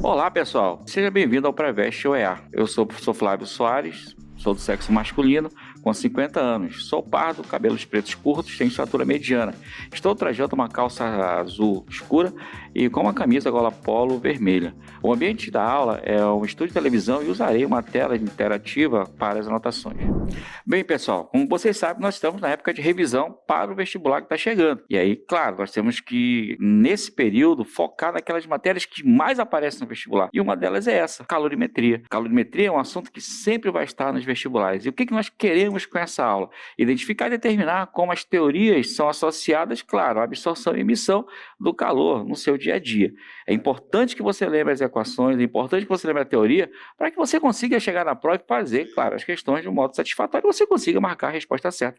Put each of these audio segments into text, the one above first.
Olá, pessoal. Seja bem-vindo ao Preveste OEA. Eu sou o professor Flávio Soares, sou do sexo masculino, com 50 anos. Sou pardo, cabelos pretos curtos, tenho estatura mediana. Estou trajando uma calça azul escura e com uma camisa gola polo vermelha. O ambiente da aula é um estúdio de televisão e usarei uma tela interativa para as anotações. Bem, pessoal, como vocês sabem, nós estamos na época de revisão para o vestibular que está chegando. E aí, claro, nós temos que, nesse período, focar naquelas matérias que mais aparecem no vestibular. E uma delas é essa, calorimetria. Calorimetria é um assunto que sempre vai estar nos vestibulares. E o que nós queremos com essa aula? Identificar e determinar como as teorias são associadas, claro, à absorção e emissão do calor no seu dia a dia. É importante que você lembre as equações, é importante que você lembre a teoria, para que você consiga chegar na prova e fazer, claro, as questões de um modo satisfatório e você consiga marcar a resposta certa,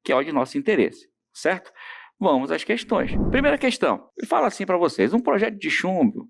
que é o de nosso interesse, certo? Vamos às questões. Primeira questão, ele fala assim para vocês, um projeto de chumbo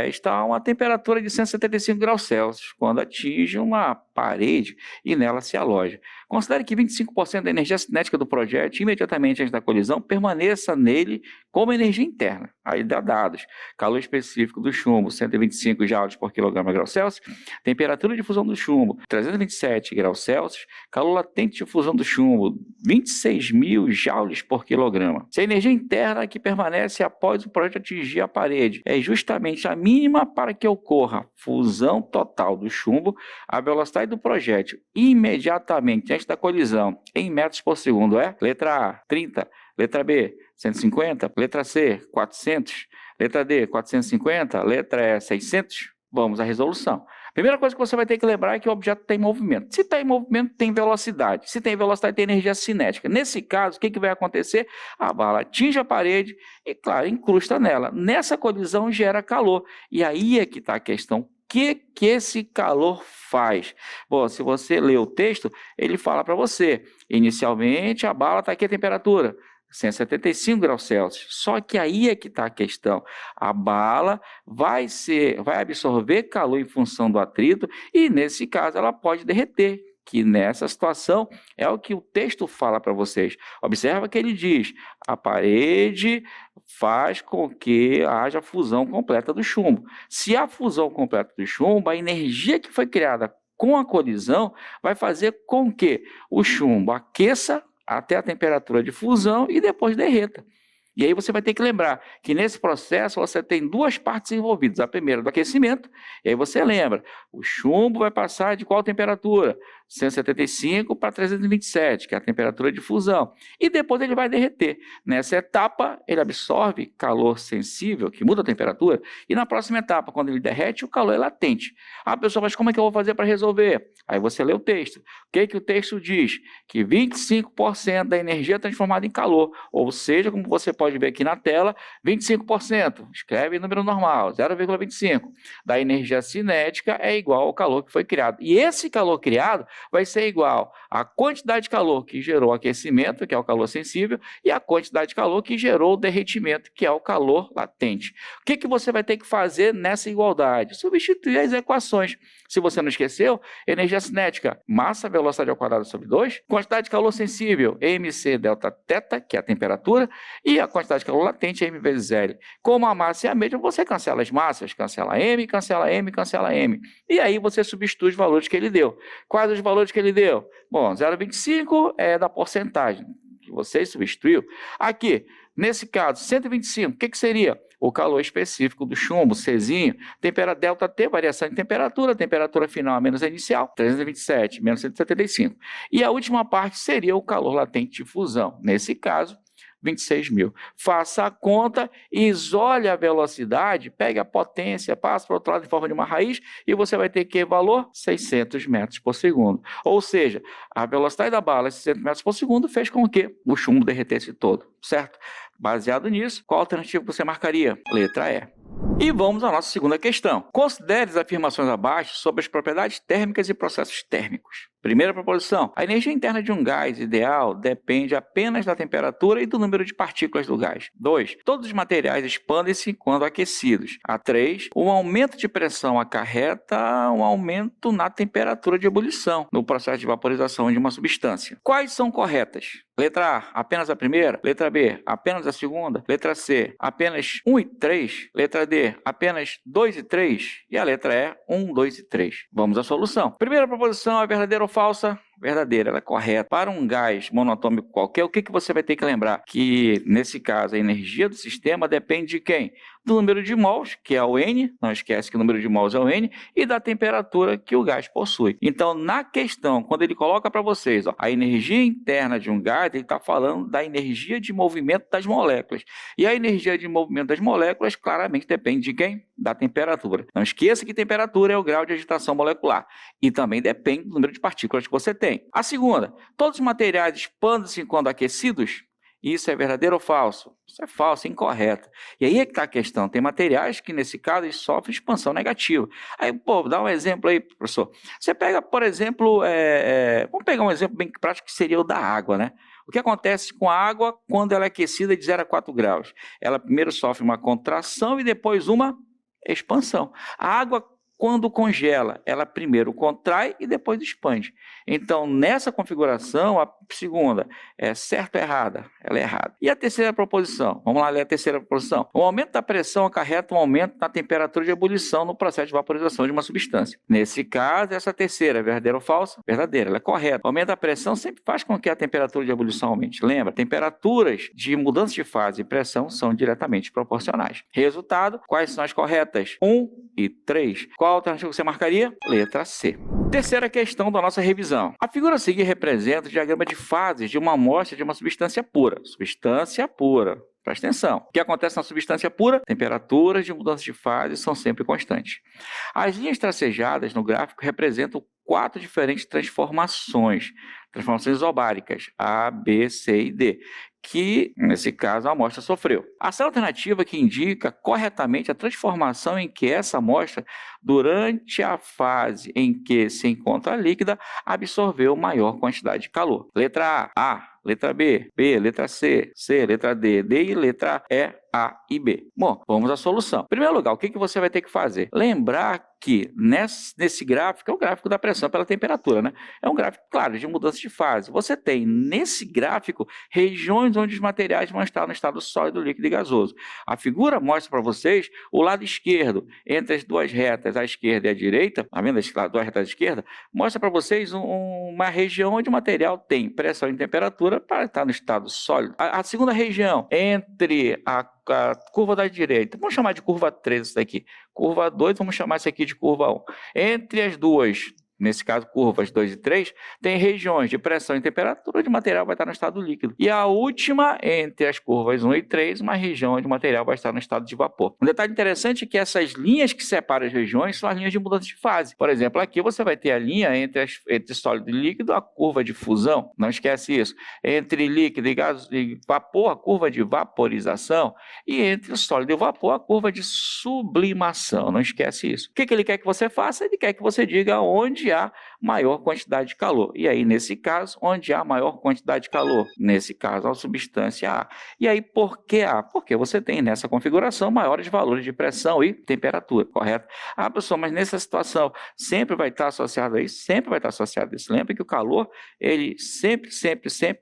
está a uma temperatura de 175 graus Celsius, quando atinge uma parede e nela se aloja. Considere que 25% da energia cinética do projétil, imediatamente antes da colisão, permaneça nele como energia interna. Aí dá dados. Calor específico do chumbo, 125 joules por quilograma grau Celsius. Temperatura de fusão do chumbo, 327 graus Celsius. Calor latente de fusão do chumbo, 26.000 joules por quilograma. Se a energia interna que permanece após o projétil atingir a parede é justamente a mínima para que ocorra fusão total do chumbo, a velocidade do projétil imediatamente antes da colisão em metros por segundo é: letra A, 30, letra B, 150, letra C, 400, letra D, 450, letra E, 600. Vamos à resolução. Primeira coisa que você vai ter que lembrar é que o objeto tem movimento. Se está em movimento, tem velocidade. Se tem velocidade, tem energia cinética. Nesse caso, o que vai acontecer? A bala atinge a parede e, claro, incrusta nela. Nessa colisão, gera calor. E aí é que está a questão. O que esse calor faz? Bom, se você ler o texto, ele fala para você, inicialmente a bala está aqui a temperatura, 175 graus Celsius. Só que aí é que está a questão. A bala vai absorver calor em função do atrito e, nesse caso, ela pode derreter, que nessa situação é o que o texto fala para vocês. Observa que ele diz, a parede faz com que haja fusão completa do chumbo. Se há fusão completa do chumbo, a energia que foi criada com a colisão vai fazer com que o chumbo aqueça até a temperatura de fusão e depois derreta. E aí você vai ter que lembrar que nesse processo você tem duas partes envolvidas. A primeira do aquecimento, e aí você lembra, o chumbo vai passar de qual temperatura? 175 para 327, que é a temperatura de fusão. E depois ele vai derreter. Nessa etapa, ele absorve calor sensível, que muda a temperatura, e na próxima etapa, quando ele derrete, o calor é latente. Ah, pessoal, mas como é que eu vou fazer para resolver? Aí você lê o texto. O que o texto diz? Que 25% da energia é transformada em calor, ou seja, como você pode ver aqui na tela, 25%, escreve número normal, 0,25, da energia cinética é igual ao calor que foi criado. E esse calor criado vai ser igual à quantidade de calor que gerou o aquecimento, que é o calor sensível, e a quantidade de calor que gerou o derretimento, que é o calor latente. O que você vai ter que fazer nessa igualdade? Substituir as equações. Se você não esqueceu, energia cinética, massa, velocidade ao quadrado sobre 2, quantidade de calor sensível, mc delta θ, que é a temperatura, e a quantidade de calor latente, m vezes L. Como a massa é a mesma, você cancela as massas, cancela M, cancela M, cancela M. E aí você substitui os valores que ele deu. Quais os valores que ele deu? Bom, 0,25 é da porcentagem que você substituiu. Aqui, nesse caso, 125, o que seria? O calor específico do chumbo, Czinho, delta T, variação de temperatura final menos a inicial, 327, menos 175. E a última parte seria o calor latente de fusão. Nesse caso, 26.000. Faça a conta, isole a velocidade, pegue a potência, passe para o outro lado em forma de uma raiz e você vai ter que valor 600 metros por segundo. Ou seja, a velocidade da bala, 600 metros por segundo, fez com que o chumbo derretesse todo, certo? Baseado nisso, qual alternativa você marcaria? Letra E. E vamos à nossa segunda questão. Considere as afirmações abaixo sobre as propriedades térmicas e processos térmicos. Primeira proposição: a energia interna de um gás ideal depende apenas da temperatura e do número de partículas do gás. 2. Todos os materiais expandem-se quando aquecidos. A 3. O aumento de pressão acarreta um aumento na temperatura de ebulição no processo de vaporização de uma substância. Quais são corretas? Letra A, apenas a primeira. Letra B, apenas a segunda. Letra C, apenas 1 e 3. Letra D, apenas 2 e 3. E a letra E, 1, 2 e 3. Vamos à solução. Primeira proposição é verdadeira ou falsa? Verdadeira, ela é correta. Para um gás monatômico qualquer, o que você vai ter que lembrar? Que, nesse caso, a energia do sistema depende de quem? Do número de mols, que é o N, não esquece que o número de mols é o N, e da temperatura que o gás possui. Então, na questão, quando ele coloca para vocês, a energia interna de um gás, ele está falando da energia de movimento das moléculas. E a energia de movimento das moléculas, claramente, depende de quem? Da temperatura. Não esqueça que temperatura é o grau de agitação molecular. E também depende do número de partículas que você tem. A segunda: todos os materiais expandem-se quando aquecidos? Isso é verdadeiro ou falso? Isso é falso, é incorreto. E aí é que está a questão. Tem materiais que, nesse caso, eles sofrem expansão negativa. Aí, dá um exemplo aí, professor. Você pega, por exemplo, vamos pegar um exemplo bem prático, que seria o da água, né? O que acontece com a água quando ela é aquecida de 0 a 4 graus? Ela primeiro sofre uma contração e depois uma expansão. A água, quando congela, ela primeiro contrai e depois expande. Então, nessa configuração, a segunda é certa ou errada? Ela é errada. E a terceira proposição? Vamos lá ler a terceira proposição. O aumento da pressão acarreta um aumento na temperatura de ebulição no processo de vaporização de uma substância. Nesse caso, essa terceira é verdadeira ou falsa? Verdadeira, ela é correta. O aumento da pressão sempre faz com que a temperatura de ebulição aumente. Lembra? Temperaturas de mudança de fase e pressão são diretamente proporcionais. Resultado: quais são as corretas? 1 e 3. Qual a alternativa que você marcaria? Letra C. Terceira questão da nossa revisão. A figura a seguir representa o diagrama de fases de uma amostra de uma substância pura. Substância pura. Presta atenção. O que acontece na substância pura? Temperaturas de mudança de fase são sempre constantes. As linhas tracejadas no gráfico representam 4 diferentes transformações isobáricas, A, B, C e D, que, nesse caso, a amostra sofreu. Ação alternativa que indica corretamente a transformação em que essa amostra, durante a fase em que se encontra líquida, absorveu maior quantidade de calor. Letra A. Letra B, B, letra C, C, letra D, D e letra E, A e B. Bom, vamos à solução. Em primeiro lugar, o que você vai ter que fazer? Lembrar que nesse gráfico, é o gráfico da pressão pela temperatura, né? É um gráfico, claro, de mudança de fase. Você tem, nesse gráfico, regiões onde os materiais vão estar no estado sólido, líquido e gasoso. A figura mostra para vocês o lado esquerdo, entre as duas retas, a esquerda e a direita, tá vendo as duas retas à esquerda? Mostra para vocês uma região onde o material tem pressão e temperatura para estar no estado sólido. A segunda região, entre a curva da direita, vamos chamar de curva 3 isso daqui. Curva 2, vamos chamar isso aqui de curva 1. Entre as duas, nesse caso curvas 2 e 3, tem regiões de pressão e temperatura onde o material vai estar no estado líquido. E a última, entre as curvas 1 e 3, uma região onde o material vai estar no estado de vapor. Um detalhe interessante é que essas linhas que separam as regiões são as linhas de mudança de fase. Por exemplo, aqui você vai ter a linha entre sólido e líquido, a curva de fusão, não esquece isso. Entre líquido e vapor, a curva de vaporização. E entre o sólido e o vapor, a curva de sublimação, não esquece isso. O que ele quer que você faça? Ele quer que você diga onde há maior quantidade de calor. E aí, nesse caso, onde há maior quantidade de calor? Nesse caso, a substância A. E aí, por que A? Porque você tem nessa configuração maiores valores de pressão e temperatura, correto? Ah, professor, mas nessa situação sempre vai estar associado a isso? Sempre vai estar associado a isso. Lembra que o calor, ele sempre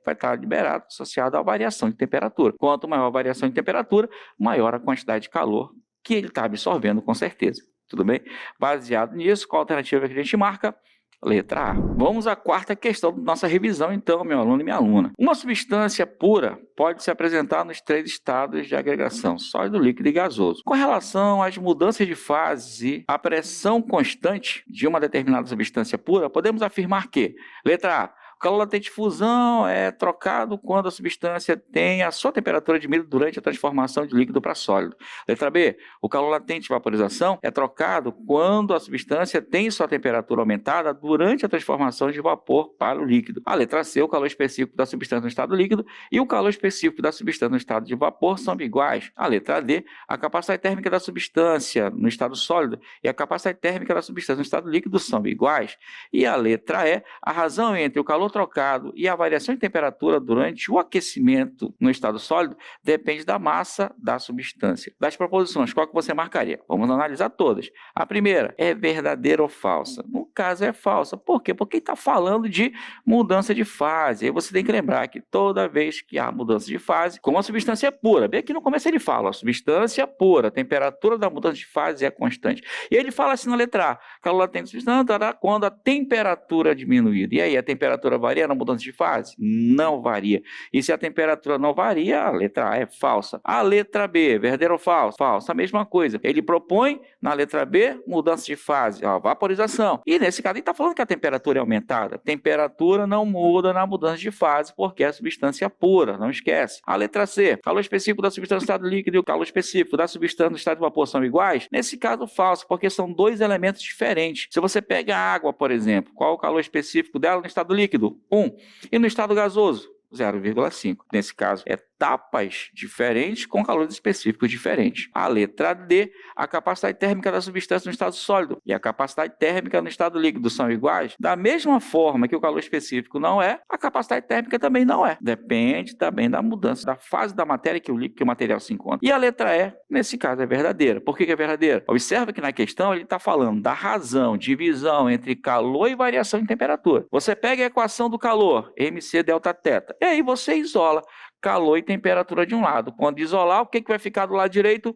vai estar liberado, associado à variação de temperatura. Quanto maior a variação de temperatura, maior a quantidade de calor que ele está absorvendo, com certeza. Tudo bem? Baseado nisso, qual a alternativa que a gente marca? Letra A. Vamos à quarta questão da nossa revisão, então, meu aluno e minha aluna. Uma substância pura pode se apresentar nos 3 estados de agregação, sólido, líquido e gasoso. Com relação às mudanças de fase, a pressão constante de uma determinada substância pura, podemos afirmar que, letra A, o calor latente de fusão é trocado quando a substância tem a sua temperatura diminuída durante a transformação de líquido para sólido. Letra B, o calor latente de vaporização é trocado quando a substância tem sua temperatura aumentada durante a transformação de vapor para o líquido. A letra C, o calor específico da substância no estado líquido e o calor específico da substância no estado de vapor são iguais. A letra D, a capacidade térmica da substância no estado sólido e a capacidade térmica da substância no estado líquido são iguais. E a letra E, a razão entre o calor trocado e a variação de temperatura durante o aquecimento no estado sólido depende da massa da substância. Das proposições, qual que você marcaria? Vamos analisar todas. A primeira, é verdadeira ou falsa? No caso é falsa. Por quê? Porque está falando de mudança de fase. Aí você tem que lembrar que toda vez que há mudança de fase, como a substância é pura, bem aqui no começo ele fala, a substância pura, a temperatura da mudança de fase é constante. E ele fala assim na letra A, calor latente de substância quando a temperatura é diminuída. E aí, a temperatura varia na mudança de fase? Não varia. E se a temperatura não varia, a letra A é falsa. A letra B, verdadeiro ou falso? Falso, a mesma coisa. Ele propõe, na letra B, mudança de fase, vaporização. E nesse caso, ele está falando que a temperatura é aumentada. A temperatura não muda na mudança de fase, porque é a substância pura, não esquece. A letra C, calor específico da substância no estado líquido e o calor específico da substância no estado de vapor são iguais? Nesse caso, falso, porque são dois elementos diferentes. Se você pega a água, por exemplo, qual o calor específico dela no estado líquido? 1. E no estado gasoso? 0,5. Nesse caso, etapas diferentes com calores específicos diferentes. A letra D, a capacidade térmica da substância no estado sólido e a capacidade térmica no estado líquido são iguais? Da mesma forma que o calor específico não é, a capacidade térmica também não é. Depende também da mudança da fase da matéria que o material se encontra. E a letra E, nesse caso, é verdadeira. Por que é verdadeira? Observa que na questão ele está falando da razão, divisão entre calor e variação de temperatura. Você pega a equação do calor, mc delta θ, e aí você isola calor e temperatura de um lado. Quando isolar, o que vai ficar do lado direito?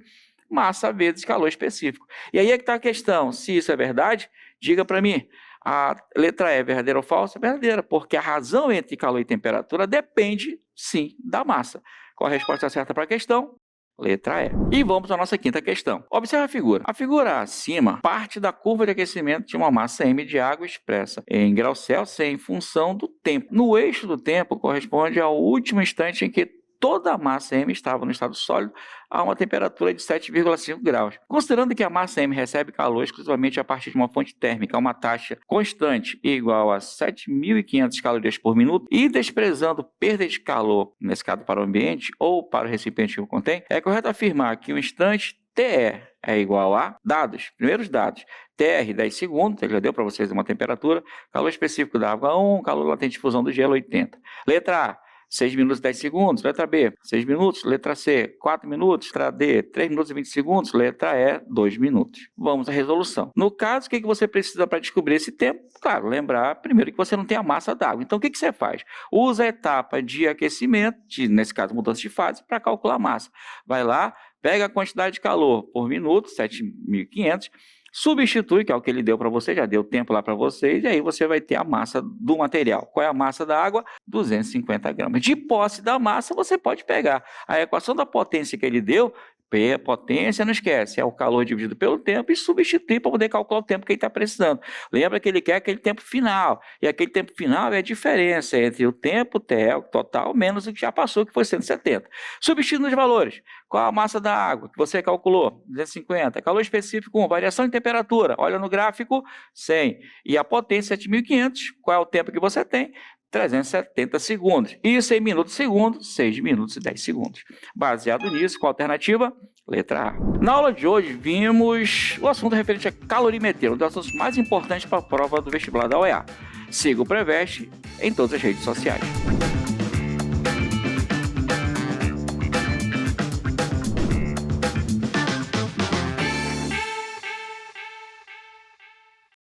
Massa vezes calor específico. E aí é que está a questão. Se isso é verdade, diga para mim. A letra E é verdadeira ou falsa? É verdadeira, porque a razão entre calor e temperatura depende, sim, da massa. Qual a resposta certa para a questão? Letra E. E vamos à nossa quinta questão. Observe a figura. A figura acima parte da curva de aquecimento de uma massa m de água expressa em graus Celsius em função do tempo. No eixo do tempo corresponde ao último instante em que toda a massa m estava no estado sólido a uma temperatura de 7,5 graus. Considerando que a massa m recebe calor exclusivamente a partir de uma fonte térmica a uma taxa constante igual a 7.500 calorias por minuto e desprezando perda de calor, nesse caso para o ambiente ou para o recipiente que o contém, é correto afirmar que o instante TE é igual a dados, primeiros dados, TR 10 segundos, ele já deu para vocês uma temperatura, calor específico da água 1, calor latente de fusão do gelo 80. Letra A, 6 minutos e 10 segundos, letra B, 6 minutos, letra C, 4 minutos, letra D, 3 minutos e 20 segundos, letra E, 2 minutos. Vamos à resolução. No caso, o que você precisa para descobrir esse tempo? Claro, lembrar primeiro que você não tem a massa d'água. Então, o que você faz? Usa a etapa de aquecimento, nesse caso, mudança de fase, para calcular a massa. Vai lá, pega a quantidade de calor por minuto, 7.500, substitui, que é o que ele deu para você, já deu tempo lá para vocês, e aí você vai ter a massa do material. Qual é a massa da água? 250 gramas. De posse da massa, você pode pegar a equação da potência que ele deu, P, potência, não esquece, é o calor dividido pelo tempo, e substituir para poder calcular o tempo que ele está precisando. Lembra que ele quer aquele tempo final, e aquele tempo final é a diferença entre o tempo total menos o que já passou, que foi 170. Substituindo os valores, qual a massa da água que você calculou? 250. Calor específico 1, variação de temperatura, olha no gráfico, 100. E a potência 7.500, qual é o tempo que você tem? 370 segundos. Isso em minutos e segundos, 6 minutos e 10 segundos. Baseado nisso, qual a alternativa? Letra A. Na aula de hoje, vimos o assunto referente a calorimetria, um dos assuntos mais importantes para a prova do vestibular da UEA. Siga o Preveste em todas as redes sociais.